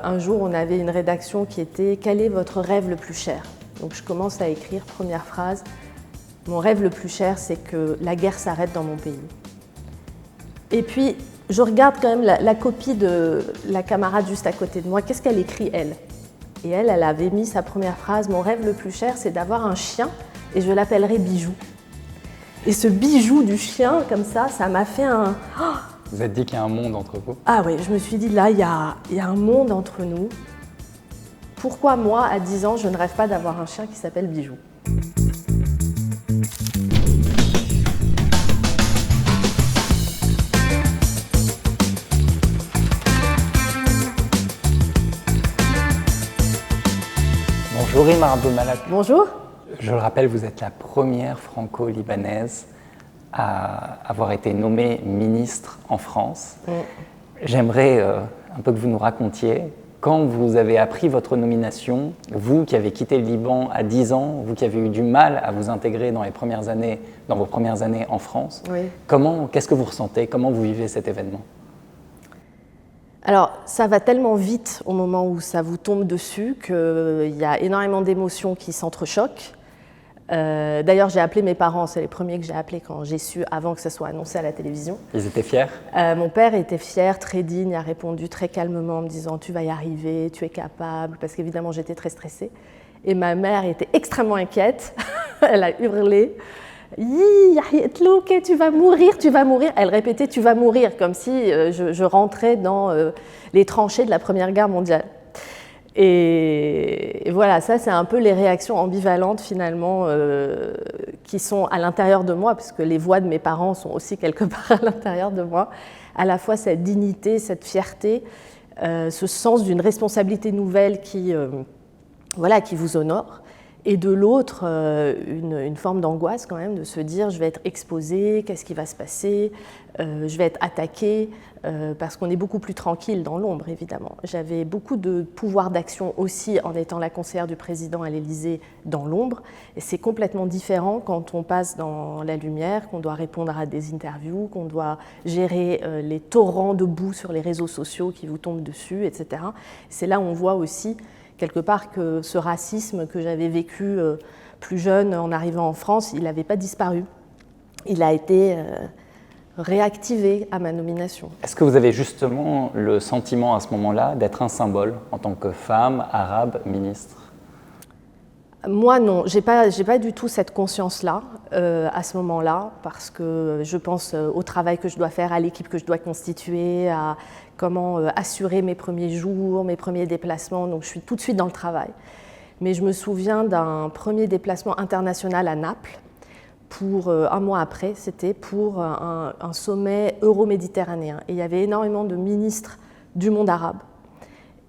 un jour, on avait une rédaction qui était « Quel est votre rêve le plus cher ?» Donc je commence à écrire, première phrase, « Mon rêve le plus cher, c'est que la guerre s'arrête dans mon pays. » Et puis, je regarde quand même la copie de la camarade juste à côté de moi. Qu'est-ce qu'elle écrit, elle? Et elle avait mis sa première phrase « Mon rêve le plus cher, c'est d'avoir un chien et je l'appellerai Bijou. » Et ce bijou du chien, comme ça m'a fait un... Oh, vous êtes dit qu'il y a un monde entre vous? Ah oui, je me suis dit, là, il y a un monde entre nous. Pourquoi moi, à 10 ans, je ne rêve pas d'avoir un chien qui s'appelle Bijou? Bonjour Rima Abdulmalak. Bonjour. Je le rappelle, vous êtes la première franco-libanaise à avoir été nommée ministre en France. J'aimerais un peu que vous nous racontiez, quand vous avez appris votre nomination, vous qui avez quitté le Liban à 10 ans, vous qui avez eu du mal à vous intégrer dans vos premières années en France, oui. Qu'est-ce que vous ressentez? Comment vous vivez cet événement? Alors, ça va tellement vite au moment où ça vous tombe dessus qu'il y a énormément d'émotions qui s'entrechoquent. D'ailleurs, j'ai appelé mes parents, c'est les premiers que j'ai appelés quand j'ai su, avant que ça soit annoncé à la télévision. Ils étaient fiers? Mon père était fier, très digne, a répondu très calmement en me disant « Tu vas y arriver, tu es capable », parce qu'évidemment j'étais très stressée. Et ma mère était extrêmement inquiète, elle a hurlé « tu vas mourir, tu vas mourir ». Elle répétait « Tu vas mourir », comme si je rentrais dans les tranchées de la Première Guerre mondiale. Et voilà, ça c'est un peu les réactions ambivalentes finalement qui sont à l'intérieur de moi, parce que les voix de mes parents sont aussi quelque part à l'intérieur de moi. À la fois cette dignité, cette fierté, ce sens d'une responsabilité nouvelle qui vous honore, et de l'autre une forme d'angoisse quand même de se dire je vais être exposée, qu'est-ce qui va se passer, je vais être attaquée, parce qu'on est beaucoup plus tranquille dans l'ombre évidemment. J'avais beaucoup de pouvoir d'action aussi en étant la conseillère du président à l'Élysée dans l'ombre, et c'est complètement différent quand on passe dans la lumière, qu'on doit répondre à des interviews, qu'on doit gérer les torrents de boue sur les réseaux sociaux qui vous tombent dessus, etc. C'est là où on voit aussi quelque part que ce racisme que j'avais vécu plus jeune en arrivant en France, il n'avait pas disparu. Il a été réactivé à ma nomination. Est-ce que vous avez justement le sentiment à ce moment-là d'être un symbole en tant que femme arabe ministre? Moi non, j'ai pas du tout cette conscience-là à ce moment-là, parce que je pense au travail que je dois faire, à l'équipe que je dois constituer, à comment assurer mes premiers jours, mes premiers déplacements, donc je suis tout de suite dans le travail. Mais je me souviens d'un premier déplacement international à Naples, pour un mois après, c'était pour un sommet euro-méditerranéen. Et il y avait énormément de ministres du monde arabe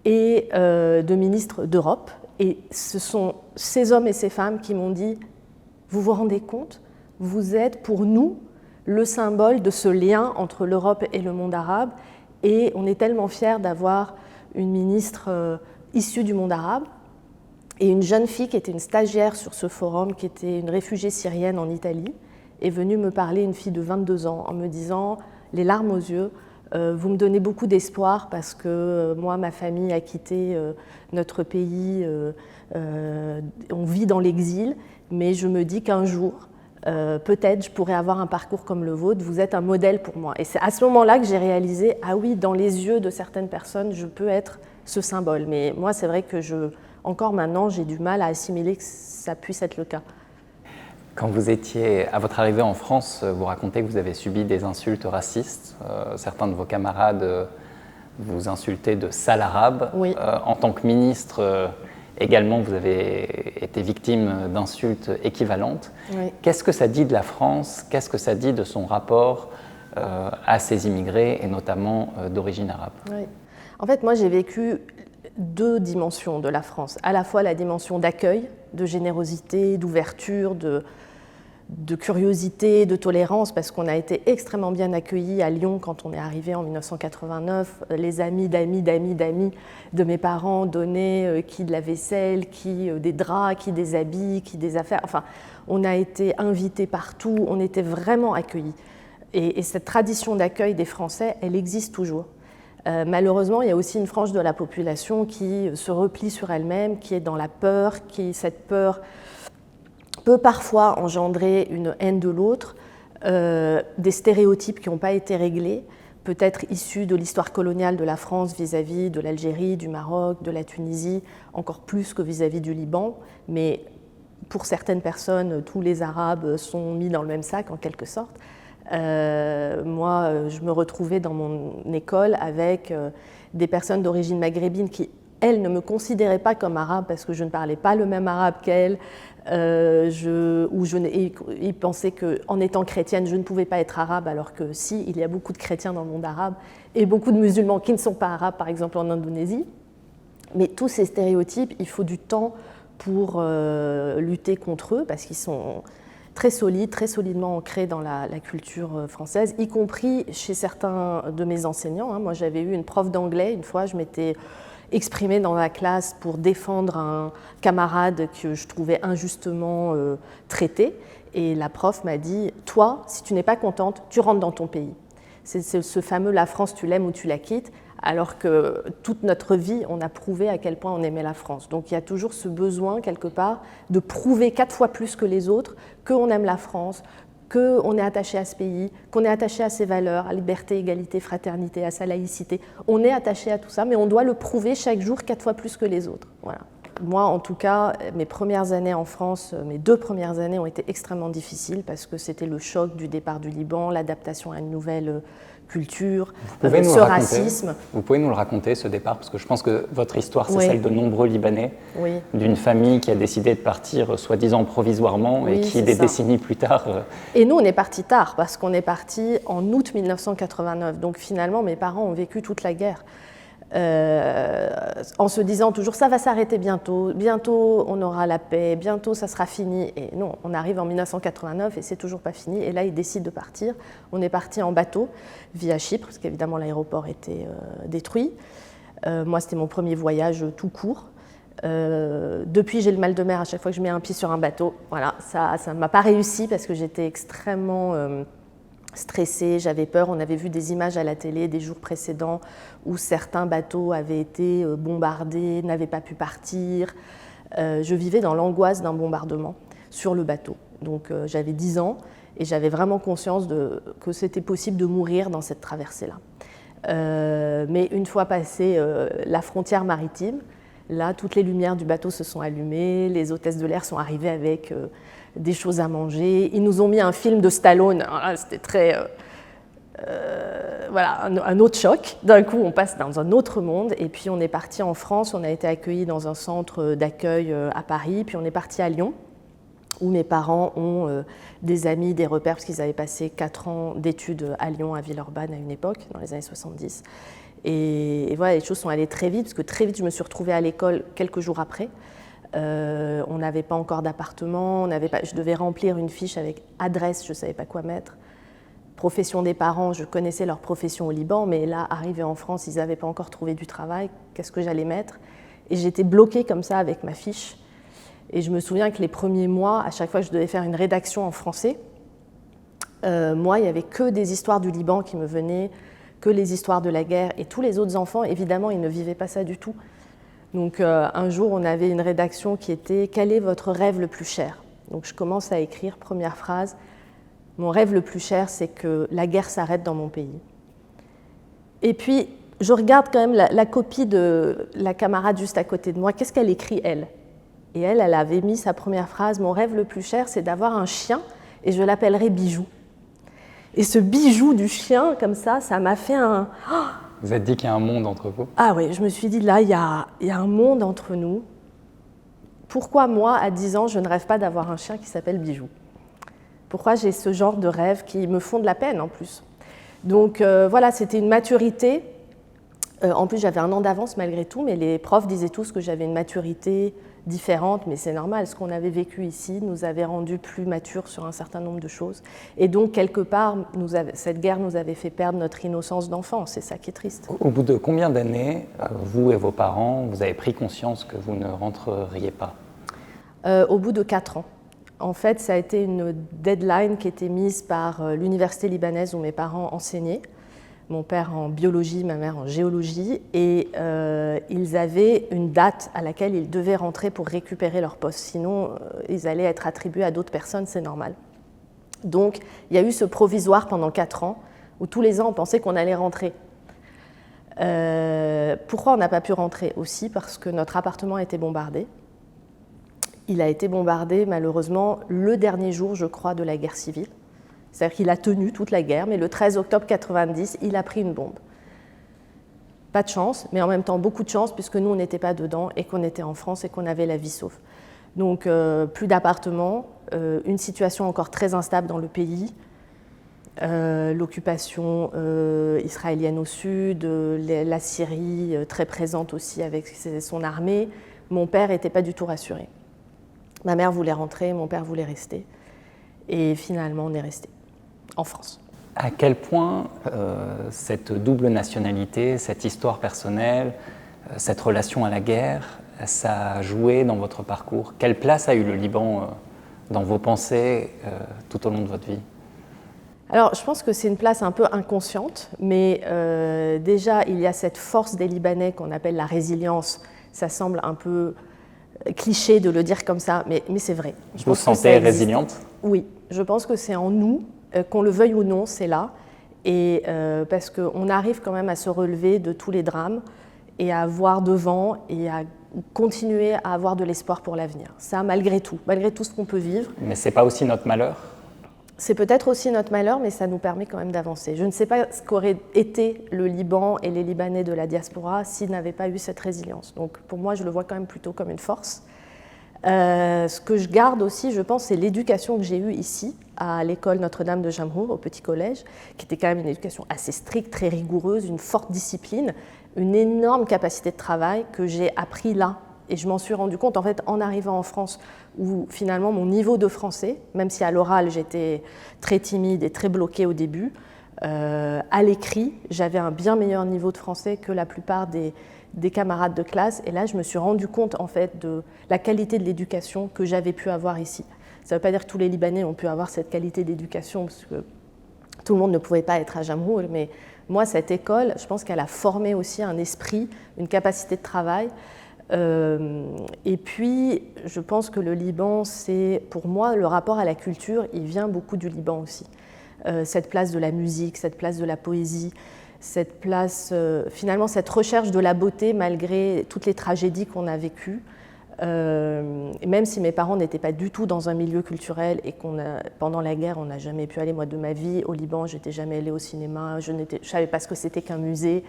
et de ministres d'Europe. Et ce sont ces hommes et ces femmes qui m'ont dit « Vous vous rendez compte? Vous êtes pour nous le symbole de ce lien entre l'Europe et le monde arabe. Et on est tellement fiers d'avoir une ministre issue du monde arabe. » Et une jeune fille qui était une stagiaire sur ce forum, qui était une réfugiée syrienne en Italie, est venue me parler, une fille de 22 ans, en me disant, les larmes aux yeux, vous me donnez beaucoup d'espoir parce que moi, ma famille a quitté notre pays, on vit dans l'exil, mais je me dis qu'un jour, peut-être je pourrais avoir un parcours comme le vôtre, vous êtes un modèle pour moi. Et c'est à ce moment-là que j'ai réalisé, ah oui, dans les yeux de certaines personnes, je peux être ce symbole. Mais moi, c'est vrai que encore maintenant, j'ai du mal à assimiler que ça puisse être le cas. Quand vous étiez à votre arrivée en France, vous racontez que vous avez subi des insultes racistes. Certains de vos camarades vous insultaient de sale arabe. Oui. En tant que ministre, également, vous avez été victime d'insultes équivalentes. Oui. Qu'est-ce que ça dit de la France? Qu'est-ce que ça dit de son rapport à ces immigrés, et notamment d'origine arabe? Oui. En fait, moi, j'ai vécu deux dimensions de la France. À la fois la dimension d'accueil, de générosité, d'ouverture, de curiosité, de tolérance, parce qu'on a été extrêmement bien accueillis à Lyon quand on est arrivé en 1989. Les amis d'amis de mes parents donnaient qui de la vaisselle, qui des draps, qui des habits, qui des affaires. Enfin, on a été invités partout, on était vraiment accueillis. Et cette tradition d'accueil des Français, elle existe toujours. Malheureusement, il y a aussi une frange de la population qui se replie sur elle-même, qui est dans la peur, cette peur peut parfois engendrer une haine de l'autre, des stéréotypes qui n'ont pas été réglés, peut-être issus de l'histoire coloniale de la France vis-à-vis de l'Algérie, du Maroc, de la Tunisie, encore plus que vis-à-vis du Liban, mais pour certaines personnes, tous les Arabes sont mis dans le même sac en quelque sorte. Moi, je me retrouvais dans mon école avec des personnes d'origine maghrébine qui, elles, ne me considéraient pas comme arabe parce que je ne parlais pas le même arabe qu'elles. Ils pensaient qu'en étant chrétienne, je ne pouvais pas être arabe, alors que si, il y a beaucoup de chrétiens dans le monde arabe et beaucoup de musulmans qui ne sont pas arabes, par exemple en Indonésie. Mais tous ces stéréotypes, il faut du temps pour lutter contre eux parce qu'ils sont très solides, très solidement ancrés dans la culture française, y compris chez certains de mes enseignants. Moi, j'avais eu une prof d'anglais, une fois, je m'étais exprimée dans la classe pour défendre un camarade que je trouvais injustement traité. Et la prof m'a dit « Toi, si tu n'es pas contente, tu rentres dans ton pays ». C'est ce fameux « La France, tu l'aimes ou tu la quittes », alors que toute notre vie, on a prouvé à quel point on aimait la France. Donc il y a toujours ce besoin, quelque part, de prouver 4 fois plus que les autres qu'on aime la France, qu'on est attaché à ce pays, qu'on est attaché à ses valeurs, à liberté, égalité, fraternité, à sa laïcité. On est attaché à tout ça, mais on doit le prouver chaque jour 4 fois plus que les autres. Voilà. Moi, en tout cas, mes premières années en France, mes 2 premières années ont été extrêmement difficiles parce que c'était le choc du départ du Liban, l'adaptation à une nouvelle culture, ce racisme. Vous pouvez nous le raconter, ce départ, parce que je pense que votre histoire, c'est celle de nombreux Libanais, d'une famille qui a décidé de partir soi-disant provisoirement et qui, des décennies plus tard... Et nous, on est partis tard, parce qu'on est partis en août 1989. Donc finalement, mes parents ont vécu toute la guerre. En se disant toujours ça va s'arrêter bientôt, bientôt on aura la paix, bientôt ça sera fini. Et non, on arrive en 1989 et c'est toujours pas fini. Et là, ils décident de partir. On est parti en bateau via Chypre, parce qu'évidemment l'aéroport était détruit. Moi, c'était mon premier voyage tout court. Depuis, j'ai le mal de mer à chaque fois que je mets un pied sur un bateau. Voilà, ça ne m'a pas réussi parce que j'étais extrêmement... stressée, j'avais peur. On avait vu des images à la télé des jours précédents où certains bateaux avaient été bombardés, n'avaient pas pu partir. Je vivais dans l'angoisse d'un bombardement sur le bateau. Donc j'avais 10 ans et j'avais vraiment conscience que c'était possible de mourir dans cette traversée-là. Mais une fois passée la frontière maritime, là, toutes les lumières du bateau se sont allumées, les hôtesses de l'air sont arrivées avec des choses à manger. Ils nous ont mis un film de Stallone. C'était très... voilà, un autre choc. D'un coup, on passe dans un autre monde. Et puis, on est parti en France. On a été accueillis dans un centre d'accueil à Paris. Puis, on est parti à Lyon, où mes parents ont des amis, des repères, parce qu'ils avaient passé 4 ans d'études à Lyon, à Villeurbanne, à une époque, dans les années 70. Et voilà, les choses sont allées très vite, parce que très vite, je me suis retrouvée à l'école quelques jours après. On n'avait pas encore d'appartement, je devais remplir une fiche avec adresse, je ne savais pas quoi mettre. Profession des parents, je connaissais leur profession au Liban, mais là, arrivé en France, ils n'avaient pas encore trouvé du travail. Qu'est-ce que j'allais mettre? Et j'étais bloquée comme ça avec ma fiche. Et je me souviens que les premiers mois, à chaque fois que je devais faire une rédaction en français, moi, il n'y avait que des histoires du Liban qui me venaient, que les histoires de la guerre. Et tous les autres enfants, évidemment, ils ne vivaient pas ça du tout. Donc un jour, on avait une rédaction qui était « Quel est votre rêve le plus cher ?» Donc je commence à écrire, première phrase, « Mon rêve le plus cher, c'est que la guerre s'arrête dans mon pays. » Et puis, je regarde quand même la copie de la camarade juste à côté de moi. Qu'est-ce qu'elle écrit, elle? Et elle avait mis sa première phrase « Mon rêve le plus cher, c'est d'avoir un chien et je l'appellerai Bijou. » Et ce bijou du chien, comme ça m'a fait un... Oh, vous êtes dit qu'il y a un monde entre vous? Ah oui, je me suis dit, là, il y a un monde entre nous. Pourquoi moi, à 10 ans, je ne rêve pas d'avoir un chien qui s'appelle Bijou? Pourquoi j'ai ce genre de rêves qui me font de la peine, en plus? Donc voilà, c'était une maturité. En plus, j'avais un an d'avance malgré tout, mais les profs disaient tous que j'avais une maturité différente, mais c'est normal, ce qu'on avait vécu ici nous avait rendus plus matures sur un certain nombre de choses. Et donc, quelque part, cette guerre nous avait fait perdre notre innocence d'enfant, c'est ça qui est triste. Au bout de combien d'années, vous et vos parents, vous avez pris conscience que vous ne rentreriez pas? Au bout de 4 ans. En fait, ça a été une deadline qui était mise par l'université libanaise où mes parents enseignaient. mon père en biologie, ma mère en géologie, et ils avaient une date à laquelle ils devaient rentrer pour récupérer leur poste, sinon ils allaient être attribués à d'autres personnes, c'est normal. Donc il y a eu ce provisoire pendant 4 ans, où tous les ans on pensait qu'on allait rentrer. Pourquoi on n'a pas pu rentrer? Aussi parce que notre appartement a été bombardé. Il a été bombardé malheureusement le dernier jour, je crois, de la guerre civile. C'est-à-dire qu'il a tenu toute la guerre, mais le 13 octobre 90, il a pris une bombe. Pas de chance, mais en même temps beaucoup de chance, puisque nous, on n'était pas dedans et qu'on était en France et qu'on avait la vie sauve. Donc, plus d'appartements, une situation encore très instable dans le pays, l'occupation israélienne au sud, la Syrie très présente aussi avec son armée. Mon père n'était pas du tout rassuré. Ma mère voulait rentrer, mon père voulait rester. Et finalement, on est resté en France. À quel point cette double nationalité, cette histoire personnelle, cette relation à la guerre, ça a joué dans votre parcours? Quelle place a eu le Liban dans vos pensées tout au long de votre vie? Alors, je pense que c'est une place un peu inconsciente, mais déjà, il y a cette force des Libanais qu'on appelle la résilience. Ça semble un peu cliché de le dire comme ça, mais c'est vrai. Vous vous sentez résiliente? Oui, je pense que c'est en nous, qu'on le veuille ou non, c'est là. Et parce qu'on arrive quand même à se relever de tous les drames et à voir devant et à continuer à avoir de l'espoir pour l'avenir. Ça, malgré tout ce qu'on peut vivre. Mais c'est pas aussi notre malheur? C'est peut-être aussi notre malheur, mais ça nous permet quand même d'avancer. Je ne sais pas ce qu'aurait été le Liban et les Libanais de la diaspora s'ils n'avaient pas eu cette résilience. Donc pour moi, je le vois quand même plutôt comme une force. Ce que je garde aussi, je pense, c'est l'éducation que j'ai eue ici, à l'école Notre-Dame de Jamhour, au petit collège, qui était quand même une éducation assez stricte, très rigoureuse, une forte discipline, une énorme capacité de travail que j'ai appris là. Et je m'en suis rendu compte en fait en arrivant en France, où finalement mon niveau de français, même si à l'oral j'étais très timide et très bloquée au début, à l'écrit j'avais un bien meilleur niveau de français que la plupart des camarades de classe. Et là je me suis rendu compte en fait de la qualité de l'éducation que j'avais pu avoir ici. Ça ne veut pas dire que tous les Libanais ont pu avoir cette qualité d'éducation, parce que tout le monde ne pouvait pas être à Jamhour, mais moi cette école, je pense qu'elle a formé aussi un esprit, une capacité de travail. Et puis, je pense que le Liban, c'est, pour moi, le rapport à la culture, il vient beaucoup du Liban aussi. Cette place de la musique, cette place de la poésie, cette place, finalement, cette recherche de la beauté malgré toutes les tragédies qu'on a vécues. Et même si mes parents n'étaient pas du tout dans un milieu culturel et pendant la guerre, on n'a jamais pu aller, moi, de ma vie, au Liban, je n'étais jamais allée au cinéma, je ne savais pas ce que c'était qu'un musée.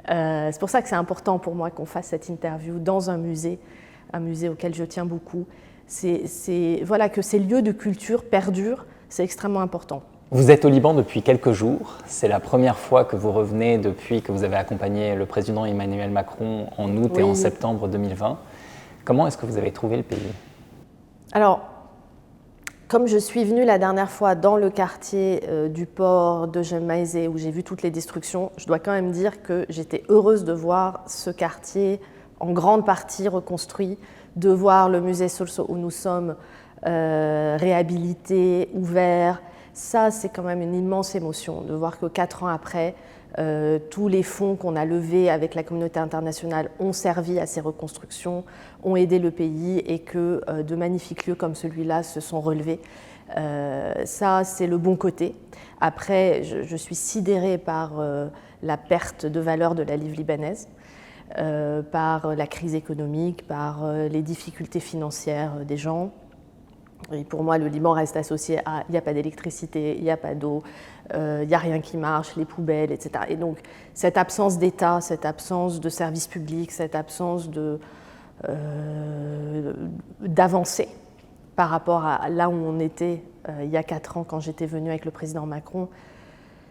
C'est pour ça que c'est important pour moi qu'on fasse cette interview dans un musée auquel je tiens beaucoup. Voilà, que ces lieux de culture perdurent, c'est extrêmement important. Vous êtes au Liban depuis quelques jours. C'est la première fois que vous revenez depuis que vous avez accompagné le président Emmanuel Macron en août et en septembre 2020. Comment est-ce que vous avez trouvé le pays? Alors, comme je suis venue la dernière fois dans le quartier du port de Gemaizeh où j'ai vu toutes les destructions, je dois quand même dire que j'étais heureuse de voir ce quartier en grande partie reconstruit, de voir le musée Surso où nous sommes réhabilité, ouvert. Ça, c'est quand même une immense émotion de voir que 4 ans après, tous les fonds qu'on a levés avec la communauté internationale ont servi à ces reconstructions, ont aidé le pays et que de magnifiques lieux comme celui-là se sont relevés. Ça, c'est le bon côté. Après, je suis sidérée par la perte de valeur de la livre libanaise, par la crise économique, par les difficultés financières des gens. Et pour moi, le Liban reste associé à il n'y a pas d'électricité, il n'y a pas d'eau, il n'y a rien qui marche, les poubelles, etc. Et donc, cette absence d'État, cette absence de services publics, cette absence d'avancée par rapport à là où on était il y a 4 ans quand j'étais venue avec le président Macron,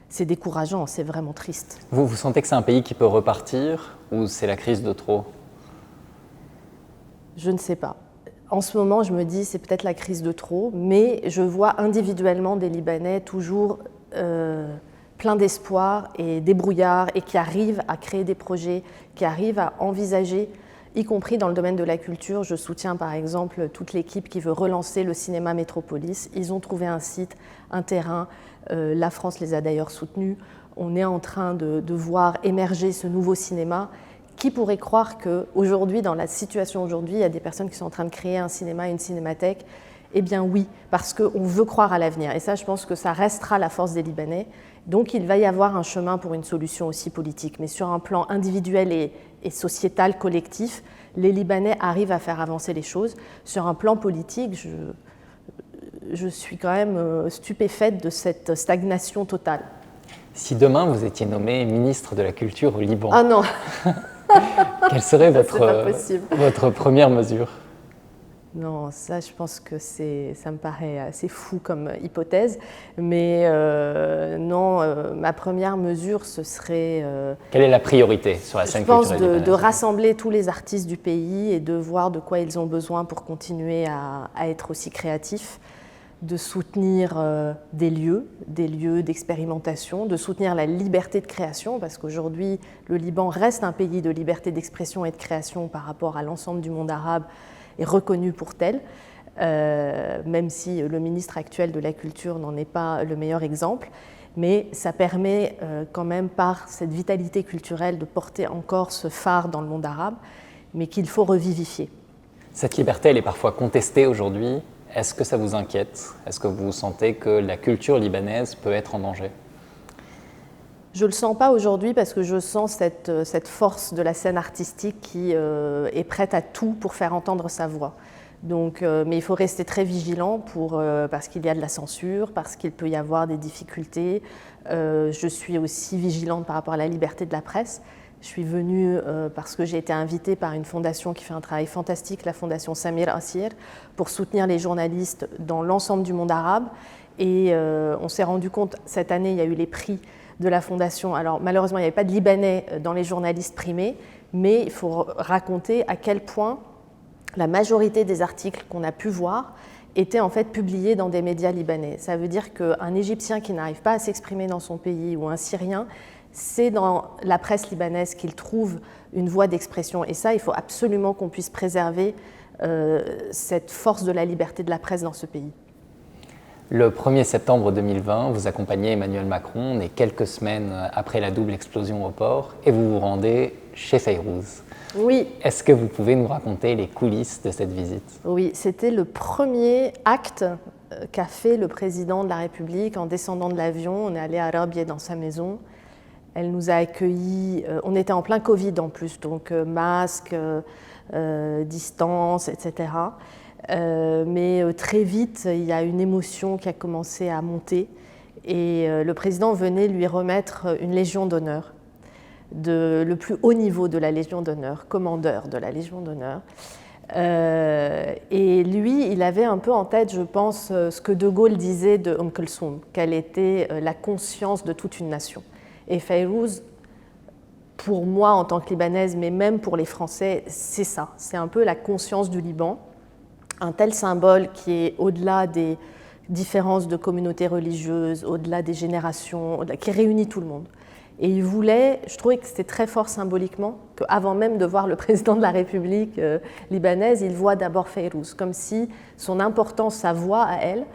c'est décourageant, c'est vraiment triste. Vous sentez que c'est un pays qui peut repartir ou c'est la crise de trop? Je ne sais pas. En ce moment, je me dis c'est peut-être la crise de trop, mais je vois individuellement des Libanais toujours pleins d'espoir et débrouillards et qui arrivent à créer des projets, qui arrivent à envisager, y compris dans le domaine de la culture. Je soutiens par exemple toute l'équipe qui veut relancer le cinéma Métropolis. Ils ont trouvé un site, un terrain. La France les a d'ailleurs soutenus. on est en train de voir émerger ce nouveau cinéma. Qui pourrait croire qu'aujourd'hui, dans la situation aujourd'hui, il y a des personnes qui sont en train de créer un cinéma, une cinémathèque? Eh bien oui, parce qu'on veut croire à l'avenir. Et ça, je pense que ça restera la force des Libanais. Donc il va y avoir un chemin pour une solution aussi politique. Mais sur un plan individuel et sociétal, collectif, les Libanais arrivent à faire avancer les choses. Sur un plan politique, je suis quand même stupéfaite de cette stagnation totale. Si demain vous étiez nommé ministre de la Culture au Liban, ah non. Quelle serait votre première mesure? Non, ça je pense que ça me paraît assez fou comme hypothèse, mais non, ma première mesure ce serait… Quelle est la priorité sur la scène culturelle libanaise? Je pense de rassembler tous les artistes du pays et de voir de quoi ils ont besoin pour continuer à être aussi créatifs, de soutenir des lieux d'expérimentation, de soutenir la liberté de création, parce qu'aujourd'hui, le Liban reste un pays de liberté d'expression et de création par rapport à l'ensemble du monde arabe et reconnu pour tel, même si le ministre actuel de la Culture n'en est pas le meilleur exemple. Mais ça permet quand même, par cette vitalité culturelle, de porter encore ce phare dans le monde arabe, mais qu'il faut revivifier. Cette liberté, elle est parfois contestée aujourd'hui. Est-ce que ça vous inquiète? Est-ce que vous sentez que la culture libanaise peut être en danger? Je ne le sens pas aujourd'hui parce que je sens cette force de la scène artistique qui est prête à tout pour faire entendre sa voix. Donc, mais il faut rester très vigilant parce qu'il y a de la censure, parce qu'il peut y avoir des difficultés. Je suis aussi vigilante par rapport à la liberté de la presse. Je suis venue parce que j'ai été invitée par une fondation qui fait un travail fantastique, la fondation Samir Assir, pour soutenir les journalistes dans l'ensemble du monde arabe. Et on s'est rendu compte, cette année, il y a eu les prix de la fondation. Alors malheureusement, il n'y avait pas de Libanais dans les journalistes primés, mais il faut raconter à quel point la majorité des articles qu'on a pu voir étaient en fait publiés dans des médias libanais. Ça veut dire qu'un Égyptien qui n'arrive pas à s'exprimer dans son pays ou un Syrien, c'est dans la presse libanaise qu'il trouve une voie d'expression. Et ça, il faut absolument qu'on puisse préserver cette force de la liberté de la presse dans ce pays. Le 1er septembre 2020, vous accompagnez Emmanuel Macron, on est quelques semaines après la double explosion au port, et vous vous rendez chez Fayrouz. Oui. Est-ce que vous pouvez nous raconter les coulisses de cette visite? Oui, c'était le premier acte qu'a fait le président de la République en descendant de l'avion. On est allé à Rabieh dans sa maison. Elle nous a accueillis, on était en plein Covid en plus, donc masque, distance, etc. Mais très vite, il y a une émotion qui a commencé à monter et le président venait lui remettre une Légion d'honneur, le plus haut niveau de la Légion d'honneur, commandeur de la Légion d'honneur. Et lui, il avait un peu en tête, je pense, ce que De Gaulle disait de Kulthum, qu'elle était la conscience de toute une nation. Et Fayrouz, pour moi en tant que Libanaise, mais même pour les Français, c'est ça. C'est un peu la conscience du Liban, un tel symbole qui est au-delà des différences de communautés religieuses, au-delà des générations, qui réunit tout le monde. Et il voulait, je trouvais que c'était très fort symboliquement, qu'avant même de voir le président de la République libanaise, il voit d'abord Fayrouz, comme si son importance, sa voix à elle,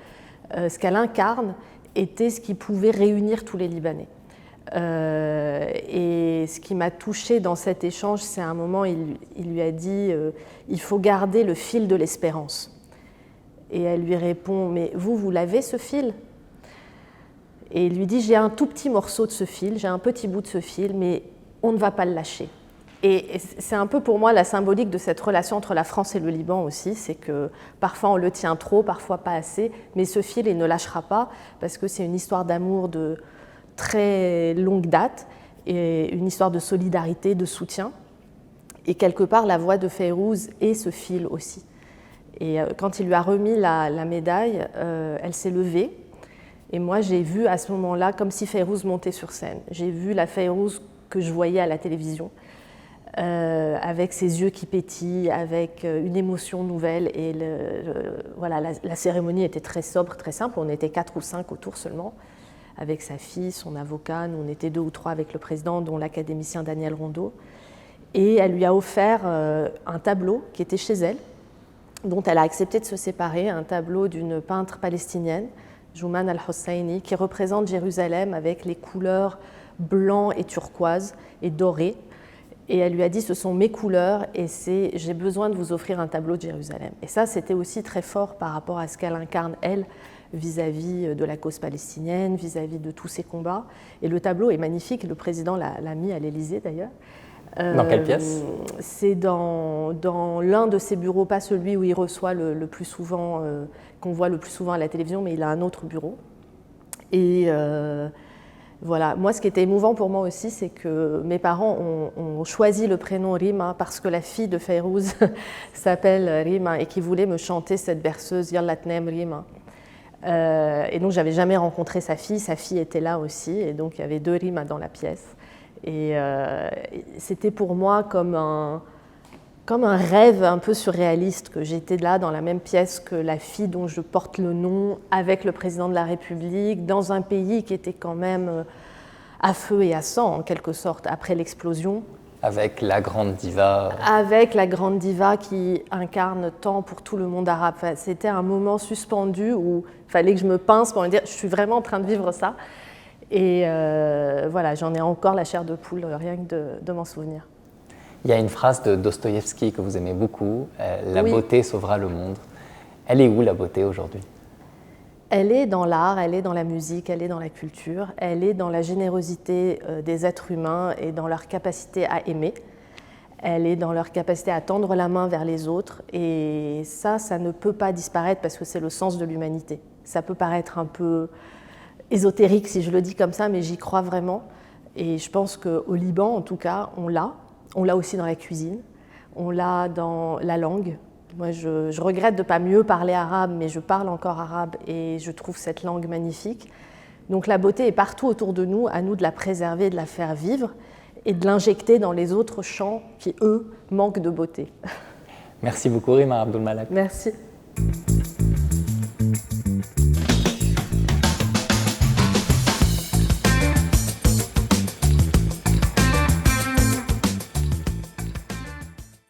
ce qu'elle incarne, était ce qui pouvait réunir tous les Libanais. Et ce qui m'a touchée dans cet échange, c'est à un moment, il lui a dit il faut garder le fil de l'espérance. Et elle lui répond mais vous l'avez ce fil? Et il lui dit j'ai un tout petit morceau de ce fil, j'ai un petit bout de ce fil, mais on ne va pas le lâcher. Et c'est un peu pour moi la symbolique de cette relation entre la France et le Liban aussi, c'est que parfois on le tient trop, parfois pas assez, mais ce fil il ne lâchera pas parce que c'est une histoire d'amour de très longue date et une histoire de solidarité, de soutien. Et quelque part, la voix de Fayrouz est ce fil aussi. Et quand il lui a remis la médaille, elle s'est levée. Et moi, j'ai vu à ce moment-là, comme si Fayrouz montait sur scène. J'ai vu la Fayrouz que je voyais à la télévision, avec ses yeux qui pétillent, avec une émotion nouvelle. Et voilà, la cérémonie était très sobre, très simple. On était 4 ou 5 autour seulement, avec sa fille, son avocat. Nous, on était 2 ou 3 avec le président, dont l'académicien Daniel Rondeau. Et elle lui a offert un tableau qui était chez elle, dont elle a accepté de se séparer, un tableau d'une peintre palestinienne, Jouman al-Hosseini, qui représente Jérusalem avec les couleurs blanc et turquoise et doré. Et elle lui a dit, ce sont mes couleurs et j'ai besoin de vous offrir un tableau de Jérusalem. Et ça, c'était aussi très fort par rapport à ce qu'elle incarne, elle, vis-à-vis de la cause palestinienne, vis-à-vis de tous ces combats. Et le tableau est magnifique, le président l'a mis à l'Élysée d'ailleurs. Dans quelle pièce? C'est dans l'un de ses bureaux, pas celui où il reçoit le plus souvent, qu'on voit le plus souvent à la télévision, mais il a un autre bureau. Et voilà, moi ce qui était émouvant pour moi aussi, c'est que mes parents ont choisi le prénom Rima parce que la fille de Fayrouz s'appelle Rima et qui voulait me chanter cette berceuse Yallah tnem Rima. Et donc j'avais jamais rencontré sa fille était là aussi, et donc il y avait 2 Rima dans la pièce. Et c'était pour moi comme un rêve un peu surréaliste, que j'étais là dans la même pièce que la fille dont je porte le nom, avec le président de la République, dans un pays qui était quand même à feu et à sang, en quelque sorte, après l'explosion. Avec la grande diva. Avec la grande diva qui incarne tant pour tout le monde arabe. Enfin, c'était un moment suspendu où il fallait que je me pince pour me dire « je suis vraiment en train de vivre ça ». Et voilà, j'en ai encore la chair de poule, rien que de m'en souvenir. Il y a une phrase de Dostoïevski que vous aimez beaucoup, la Oui. beauté sauvera le monde. Elle est où la beauté aujourd'hui? Elle est dans l'art, elle est dans la musique, elle est dans la culture, elle est dans la générosité des êtres humains et dans leur capacité à aimer. Elle est dans leur capacité à tendre la main vers les autres. Et ça ne peut pas disparaître parce que c'est le sens de l'humanité. Ça peut paraître un peu ésotérique si je le dis comme ça, mais j'y crois vraiment. Et je pense qu'au Liban, en tout cas, on l'a. On l'a aussi dans la cuisine, on l'a dans la langue. Moi, je regrette de ne pas mieux parler arabe, mais je parle encore arabe et je trouve cette langue magnifique. Donc la beauté est partout autour de nous, à nous de la préserver, de la faire vivre et de l'injecter dans les autres champs qui, eux, manquent de beauté. Merci beaucoup, Rima Abdul Malak. Merci.